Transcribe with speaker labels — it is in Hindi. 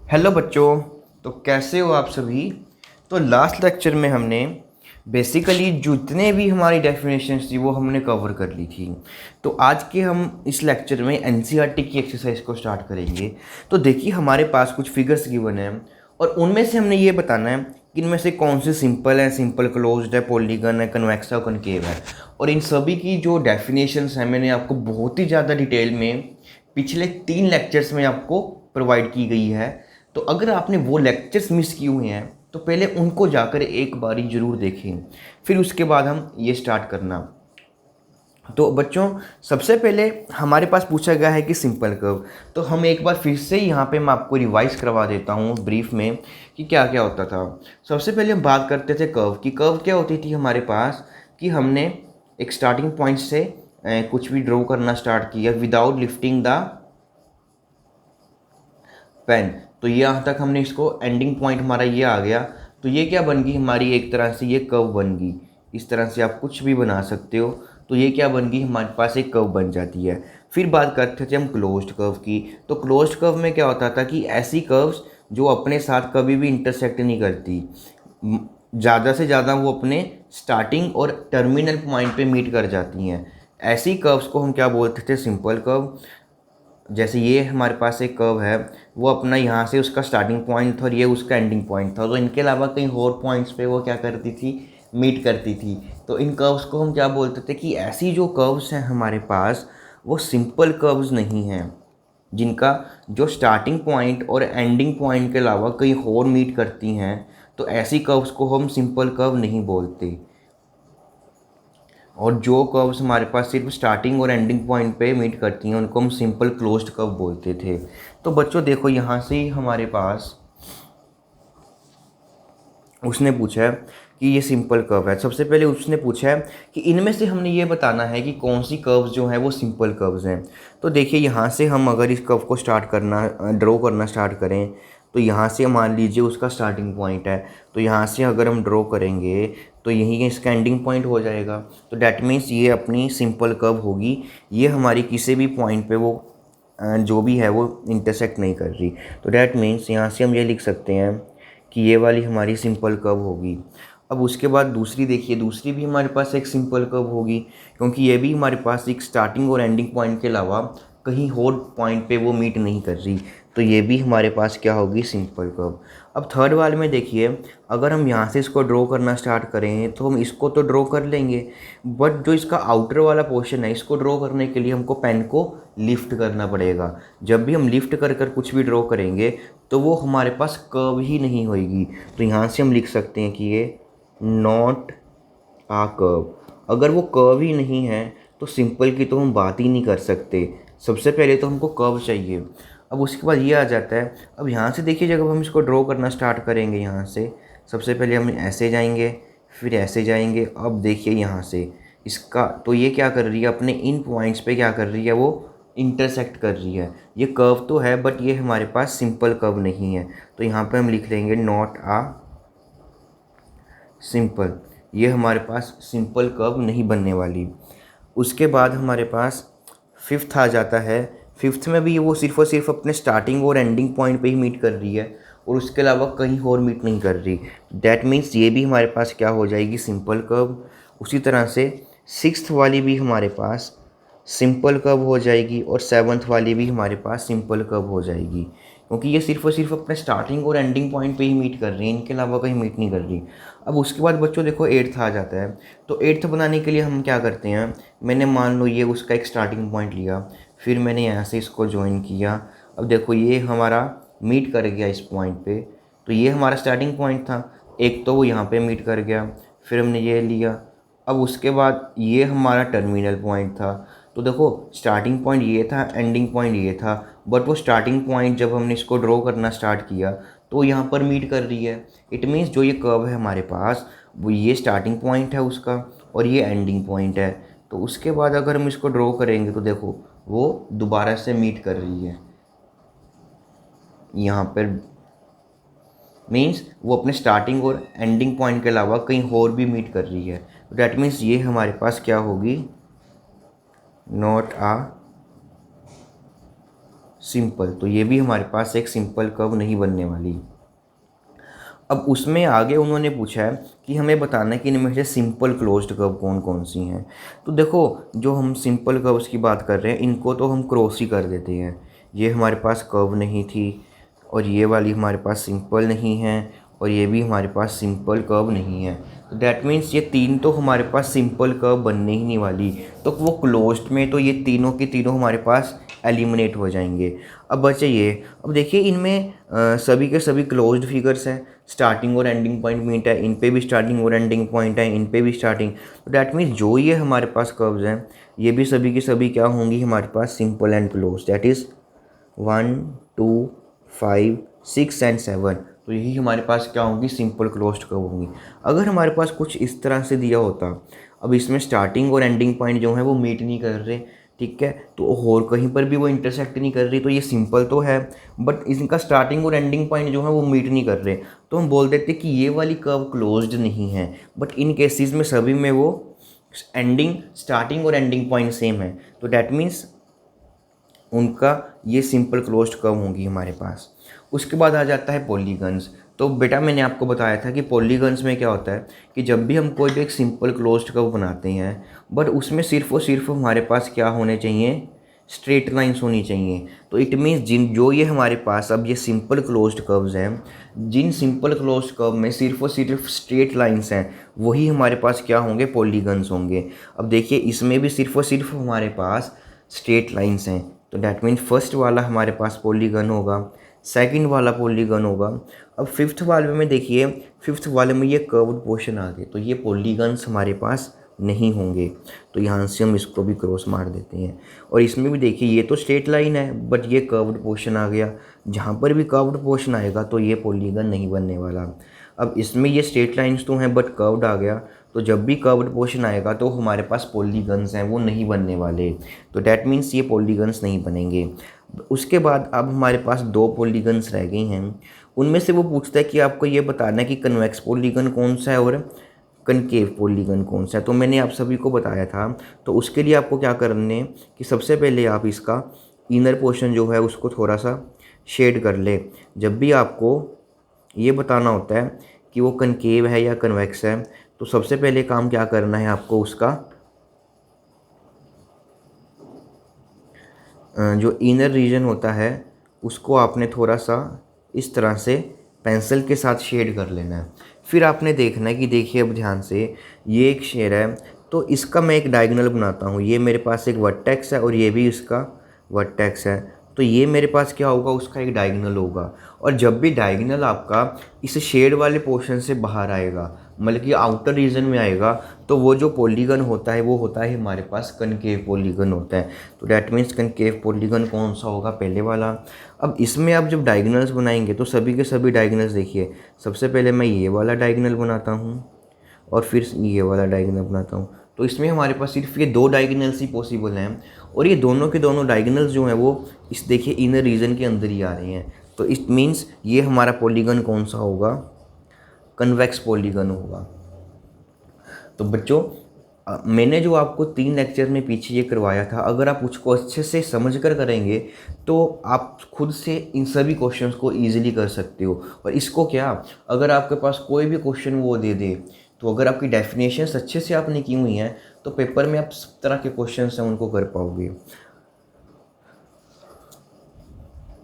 Speaker 1: हेलो बच्चों। तो कैसे हो आप सभी। तो लास्ट लेक्चर में हमने बेसिकली जितने भी हमारी डेफिनेशंस थी वो हमने कवर कर ली थी। तो आज के हम इस लेक्चर में एनसीईआरटी की एक्सरसाइज को स्टार्ट करेंगे। तो देखिए हमारे पास कुछ फिगर्स गिवन हैं और उनमें से हमने ये बताना है कि इनमें से कौन से सिंपल है, सिंपल क्लोज्ड है, पॉलीगन है, कन्वेक्स है, कनकेव है। और इन सभी की जो डेफिनेशंस हैं मैंने आपको बहुत ही ज़्यादा डिटेल में पिछले 3 लेक्चर्स में आपको प्रोवाइड की गई है। तो अगर आपने वो लेक्चर्स मिस किए हुए हैं तो पहले उनको जाकर एक बारी ज़रूर देखें, फिर उसके बाद हम ये स्टार्ट करना। तो बच्चों सबसे पहले हमारे पास पूछा गया है कि सिंपल कर्व। तो हम एक बार फिर से यहाँ पे मैं आपको रिवाइज करवा देता हूँ ब्रीफ में कि क्या क्या होता था। सबसे पहले हम बात करते थे कर्व की। कर्व क्या होती थी हमारे पास कि हमने एक स्टार्टिंग पॉइंट से कुछ भी ड्रॉ करना स्टार्ट किया विदाउट लिफ्टिंग द पेन। तो ये यहाँ तक हमने इसको एंडिंग पॉइंट हमारा ये आ गया। तो ये क्या बन गई हमारी, एक तरह से ये कर्व बन गई। इस तरह से आप कुछ भी बना सकते हो। तो ये क्या बन गई, हमारे पास एक कर्व बन जाती है। फिर बात करते थे हम क्लोज्ड कर्व की। तो क्लोज्ड कर्व में क्या होता था कि ऐसी कर्व्स जो अपने साथ कभी भी इंटरसेक्ट नहीं करती, ज़्यादा से ज़्यादा वो अपने स्टार्टिंग और टर्मिनल पॉइंट पे मीट कर जाती हैं। ऐसी कर्व्स को हम क्या बोलते थे, सिंपल कर्व। जैसे ये हमारे पास एक कर्व है, वो अपना यहाँ से उसका स्टार्टिंग पॉइंट था और ये उसका एंडिंग पॉइंट था। तो इनके अलावा कहीं और पॉइंट्स पे वो क्या करती थी, मीट करती थी। तो इन कर्व्स को हम क्या बोलते थे कि ऐसी जो कर्व्स हैं हमारे पास वो सिंपल कर्व्स नहीं हैं, जिनका जो स्टार्टिंग पॉइंट और एंडिंग पॉइंट के अलावा कहीं और मीट करती हैं। तो ऐसी कर्व्स को हम सिंपल कर्व नहीं बोलते। और जो कर्व्स हमारे पास सिर्फ स्टार्टिंग और एंडिंग पॉइंट पे मीट करती हैं उनको हम सिंपल क्लोज्ड कर्व बोलते थे। तो बच्चों देखो यहाँ से ही हमारे पास उसने पूछा है कि ये सिंपल कर्व है। सबसे पहले उसने पूछा है कि इनमें से हमने ये बताना है कि कौन सी कर्व्स जो हैं वो सिंपल कर्व्स हैं। तो देखिए यहाँ से हम अगर इस कर्व को स्टार्ट करना, ड्रॉ करना स्टार्ट करें, तो यहाँ से मान लीजिए उसका स्टार्टिंग पॉइंट है। तो यहाँ से अगर हम ड्रॉ करेंगे तो यही इसका एंडिंग पॉइंट हो जाएगा। तो डैट मीन्स ये अपनी सिंपल कर्व होगी। ये हमारी किसी भी पॉइंट पे वो जो भी है वो इंटरसेक्ट नहीं कर रही। तो डैट मीन्स यहाँ से हम ये लिख सकते हैं कि ये वाली हमारी सिंपल कर्व होगी। अब उसके बाद दूसरी देखिए, दूसरी भी हमारे पास एक सिंपल कर्व होगी, क्योंकि ये भी हमारे पास एक स्टार्टिंग और एंडिंग पॉइंट के अलावा कहीं और पॉइंट पे वो मीट नहीं कर रही। तो ये भी हमारे पास क्या होगी, सिंपल कर्व। अब थर्ड वाले में देखिए, अगर हम यहाँ से इसको ड्रॉ करना स्टार्ट करें तो हम इसको तो ड्रॉ कर लेंगे, बट जो इसका आउटर वाला पोर्शन है इसको ड्रॉ करने के लिए हमको पेन को लिफ्ट करना पड़ेगा। जब भी हम लिफ्ट कर कर कुछ भी ड्रॉ करेंगे तो वो हमारे पास कर्व ही नहीं होएगी। तो यहाँ से हम लिख सकते हैं कि ये नॉट आ कर्व। अगर वो कर्व ही नहीं है तो सिंपल की तो हम बात ही नहीं कर सकते। सबसे पहले तो हमको कर्व चाहिए। अब उसके बाद ये आ जाता है। अब यहाँ से देखिए जब हम इसको ड्रॉ करना स्टार्ट करेंगे, यहाँ से सबसे पहले हम ऐसे जाएंगे, फिर ऐसे जाएंगे। अब देखिए यहाँ से इसका, तो ये क्या कर रही है, अपने इन पॉइंट्स पे क्या कर रही है, वो इंटरसेक्ट कर रही है। ये कर्व तो है बट ये हमारे पास सिंपल कर्व नहीं है। तो यहाँ पे हम लिख देंगे नॉट आ सिंपल। ये हमारे पास सिंपल कर्व नहीं बनने वाली। उसके बाद हमारे पास फिफ्थ आ जाता है। फिफ्थ में भी वो सिर्फ और सिर्फ अपने स्टार्टिंग और एंडिंग पॉइंट पे ही मीट कर रही है और उसके अलावा कहीं और मीट नहीं कर रही। दैट मीन्स ये भी हमारे पास क्या हो जाएगी, सिंपल कर्व। उसी तरह से सिक्स्थ वाली भी हमारे पास सिंपल कर्व हो जाएगी और सेवन्थ वाली भी हमारे पास सिंपल कर्व हो जाएगी, क्योंकि ये सिर्फ और सिर्फ अपने स्टार्टिंग और एंडिंग पॉइंट पे ही मीट कर रही है, इनके अलावा कहीं मीट नहीं कर रही। अब उसके बाद बच्चों देखो एट्थ आ जाता है। तो एट्थ बनाने के लिए हम क्या करते हैं, मैंने मान लो ये उसका एक स्टार्टिंग पॉइंट लिया, फिर मैंने यहाँ से इसको ज्वाइन किया। अब देखो ये हमारा मीट कर गया इस पॉइंट पे। तो ये हमारा स्टार्टिंग पॉइंट था, एक तो वो यहाँ पे मीट कर गया, फिर हमने ये लिया। अब उसके बाद ये हमारा टर्मिनल पॉइंट था। तो देखो स्टार्टिंग पॉइंट ये था, एंडिंग पॉइंट ये था, बट वो स्टार्टिंग पॉइंट जब हमने इसको ड्रॉ करना स्टार्ट किया तो यहाँ पर मीट कर रही है। इट मीन्स जो ये कर्व है हमारे पास वो ये स्टार्टिंग पॉइंट है उसका और ये एंडिंग पॉइंट है। तो उसके बाद अगर हम इसको ड्रॉ करेंगे तो देखो वो दोबारा से मीट कर रही है यहाँ पर। मीन्स वो अपने स्टार्टिंग और एंडिंग पॉइंट के अलावा कहीं और भी मीट कर रही है। डैट मीन्स ये हमारे पास क्या होगी, नॉट आ सिंपल, तो ये भी हमारे पास एक सिंपल कर्व नहीं बनने वाली। अब उसमें आगे उन्होंने पूछा है कि हमें बताना है कि इनमें से सिंपल क्लोज्ड कर्व कौन कौन सी हैं। तो देखो, जो हम सिंपल कर्व्स की बात कर रहे हैं इनको तो हम क्रॉस ही कर देते हैं। ये हमारे पास कर्व नहीं थी, और ये वाली हमारे पास सिंपल नहीं है, और ये भी हमारे पास सिंपल कर्व नहीं है। तो दैट मीन्स ये तीन तो हमारे पास सिंपल कर्व बनने ही नहीं वाली। तो वो क्लोज्ड में तो ये तीनों के तीनों हमारे पास एलिमिनेट हो जाएंगे। अब बचे ये। अब देखिए इनमें सभी के सभी क्लोज्ड फिगर्स हैं, स्टार्टिंग और एंडिंग पॉइंट मीट है, इन पे भी स्टार्टिंग और एंडिंग पॉइंट है, इन पे भी स्टार्टिंग। तो डैट मीन्स जो ये हमारे पास कर्व्स हैं ये भी सभी की सभी क्या होंगी हमारे पास simple and close. That is 1, 2, 5, 6 and 7। तो यही हमारे पास क्या होंगी सिंपल क्लोज्ड कर्व होंगी। अगर हमारे पास कुछ इस तरह से दिया होता, अब इसमें स्टार्टिंग और एंडिंग पॉइंट जो है वो मीट नहीं कर रहे, ठीक है, तो और कहीं पर भी वो इंटरसेक्ट नहीं कर रही, तो ये सिंपल तो है, बट इनका स्टार्टिंग और एंडिंग पॉइंट जो है वो मीट नहीं कर रहे, तो हम बोल देते कि ये वाली कर्व क्लोज्ड नहीं है। बट इन केसेस में सभी में वो एंडिंग, स्टार्टिंग और एंडिंग पॉइंट सेम है, तो डैट मीन्स उनका ये सिंपल क्लोज्ड कर्व होंगी हमारे पास। उसके बाद आ जाता है पॉलीगन्स। तो बेटा मैंने आपको बताया था कि पॉलीगन्स में क्या होता है कि जब भी हम कोई भी एक सिंपल क्लोज्ड कर्व बनाते हैं, बट उसमें सिर्फ और सिर्फ हमारे पास क्या होने चाहिए, स्ट्रेट लाइंस होनी चाहिए। तो इट मीन्स जो ये हमारे पास अब ये सिंपल क्लोज्ड कर्व्स हैं, जिन सिंपल क्लोज्ड कर्व में सिर्फ और सिर्फ स्ट्रेट लाइंस हैं वही हमारे पास क्या होंगे, पॉलीगन्स होंगे। अब देखिए इसमें भी सिर्फ और सिर्फ हमारे पास स्ट्रेट लाइंस हैं, तो डैट मीन्स फर्स्ट वाला हमारे पास पॉलीगन होगा, सेकंड वाला पॉलीगन होगा। अब फिफ्थ वाले में देखिए, फिफ्थ वाले में ये कर्व्ड पोर्शन आ गए, तो ये पॉलीगन्स हमारे पास नहीं होंगे, तो यहाँ से हम इसको भी क्रॉस मार देते हैं। और इसमें भी देखिए ये तो स्ट्रेट लाइन है, बट ये कर्व्ड पोर्शन आ गया, जहाँ पर भी कर्व्ड पोर्शन आएगा तो ये पॉलीगन नहीं बनने वाला। अब इसमें ये स्ट्रेट लाइन्स तो हैं बट कर्व्ड आ गया, तो जब भी कर्व्ड पोर्शन आएगा तो हमारे पास पॉलीगन्स हैं वो नहीं बनने वाले, तो डैट मीन्स ये पॉलीगन्स नहीं बनेंगे। उसके बाद अब हमारे पास दो पॉलीगन्स रह गई हैं, उनमें से वो पूछता है कि आपको ये बताना है कि कन्वेक्स पॉलीगन कौन सा है और कनकेव पॉलीगन कौन सा है। तो मैंने आप सभी को बताया था, तो उसके लिए आपको क्या करने कि सबसे पहले आप इसका इनर पोर्शन जो है उसको थोड़ा सा शेड कर ले। जब भी आपको ये बताना होता है कि वो कनकेव है या कन्वेक्स है, तो सबसे पहले काम क्या करना है आपको, उसका जो इनर रीजन होता है उसको आपने थोड़ा सा इस तरह से पेंसिल के साथ शेड कर लेना है। फिर आपने देखना है कि देखिए अब ध्यान से, ये एक शेड है, तो इसका मैं एक डायगोनल बनाता हूँ। ये मेरे पास एक वर्टेक्स है और ये भी इसका वर्टेक्स है, तो ये मेरे पास क्या होगा, उसका एक डायगोनल होगा। और जब भी डायगोनल आपका इस शेड वाले पोर्शन से बाहर आएगा, मतलब कि आउटर रीजन में आएगा, तो वो जो पॉलीगन होता है वो होता है हमारे पास कनकेव पॉलीगन होता है। तो डैट मीन्स कनकेव पॉलीगन कौन सा होगा, पहले वाला। अब इसमें आप जब डायगोनल्स बनाएंगे तो सभी के सभी डायगोनल्स देखिए, सबसे पहले मैं ये वाला डायगोनल बनाता हूँ और फिर ये वाला डायगोनल बनाता हूँ। तो इसमें हमारे पास सिर्फ ये दो डायगोनल्स ही पॉसिबल हैं, और ये दोनों के दोनों डायगोनल्स जो हैं वो इस देखिए इनर रीजन के अंदर ही आ रहे हैं। तो इट मीन्स ये हमारा पॉलीगन कौन सा होगा, कन्वेक्स पॉलीगन होगा। तो बच्चों मैंने जो आपको 3 लेक्चर में पीछे ये करवाया था, अगर आप उसको अच्छे से समझ कर करेंगे तो आप खुद से इन सभी क्वेश्चंस को ईजिली कर सकते हो। और इसको क्या, अगर आपके पास कोई भी क्वेश्चन वो दे दे, तो अगर आपकी डेफिनेशंस अच्छे से आपने की हुई हैं तो पेपर में आप सब तरह के क्वेश्चंस हैं उनको कर पाओगे।